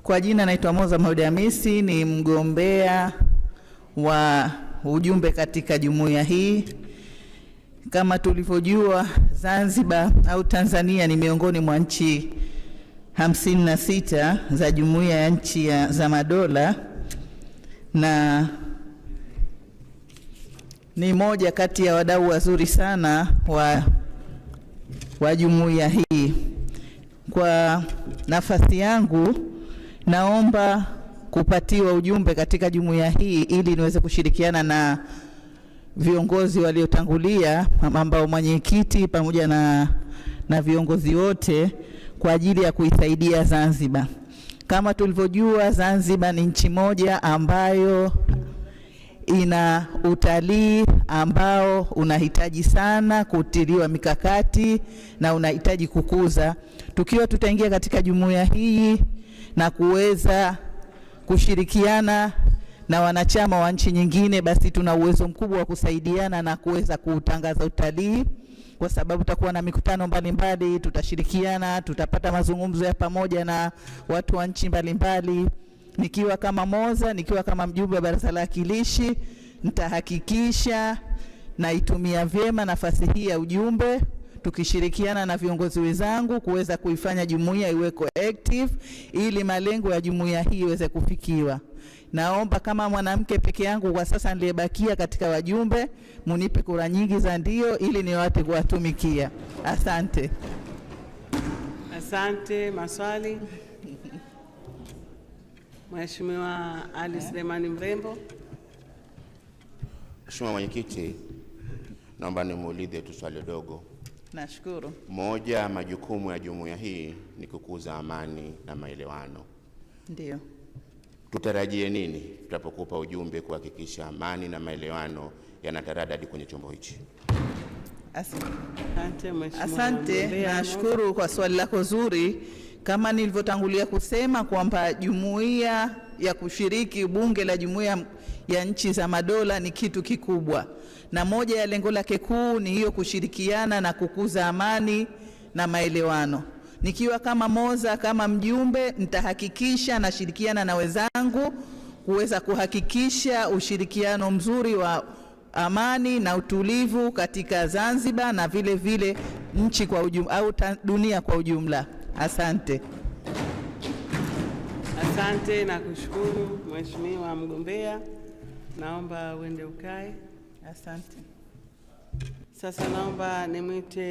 Kwa jina naitwa Moza Maud Hamisi, ni mgombea wa ujumbe katika jumuiya hii. Kama tulivyojua, Zanzibar au Tanzania ni miongoni mwa nchi 56 za jumuiya ya nchi za madola, na ni moja kati ya wadau wazuri sana wa jumuiya hii. Kwa nafasi yangu, naomba kupatiwa ujumbe katika jumuiya hii ili niweze kushirikiana na viongozi waliotangulia, ambao mwenyekiti pamoja na viongozi wote, kwa ajili ya kuisaidia Zanzibar. Kama tulivyojua, Zanzibar ni nchi moja ambayo ina utalii ambao unahitaji sana kutiliwa mikakati na unahitaji kukuza. Tukiwa tutaingia katika jumuiya hii na kuweza kushirikiana na wanachama wa nchi nyingine, basi tuna uwezo mkubwa wa kusaidiana na kuweza kutangaza utalii, kwa sababu tutakuwa na mikutano mbalimbali, tutashirikiana, tutapata mazungumzo ya pamoja na watu wa nchi mbalimbali. Nikiwa kama Moza, nikiwa kama mjumbe wa Baraza la Wawakilishi, nitahakikisha naitumia vyema nafasi hii ya ujumbe, tukishirikiana na viongozi wenzangu kuweza kuifanya jumuiya iweko active ili malengo ya jumuiya hii iweze kufikiwa. Naomba kama mwanamke peke yangu kwa sasa niliyebakia katika wajumbe, munipe kura nyingi za ndio ili niwate kuwatumikia. Asante. Asante. Maswali? Mheshimiwa Ali Suleiman Mrembo. Mheshimiwa Mwenyekiti, naomba nimuulize tu swali dogo. Nashukuru. Moja majukumu ya jumuiya hii ni kukuza amani na maelewano. Ndio. Tutarajie nini tutapokupa ujumbe kuhakikisha amani na maelewano yanataradadi kwenye chombo hichi? Asante Mheshimiwa. Asante, nashukuru kwa swali lako zuri. Kama nilivyotangulia kusema kwamba jumuiya ya kushiriki bunge la jumuiya ya nchi za madola ni kitu kikubwa, na moja ya lengo lake kuu ni hiyo, kushirikiana na kukuza amani na maelewano. Nikiwa kama Moza, kama mjumbe, nitahakikisha nashirikiana na wenzangu kuweza kuhakikisha ushirikiano mzuri wa amani na utulivu katika Zanzibar na vile vile nchi kwa ujumla au dunia kwa ujumla. Asante. Asante na kushukuru Mheshimiwa mgombea. Naomba uende ukae. Asante. Sasa naomba nimwite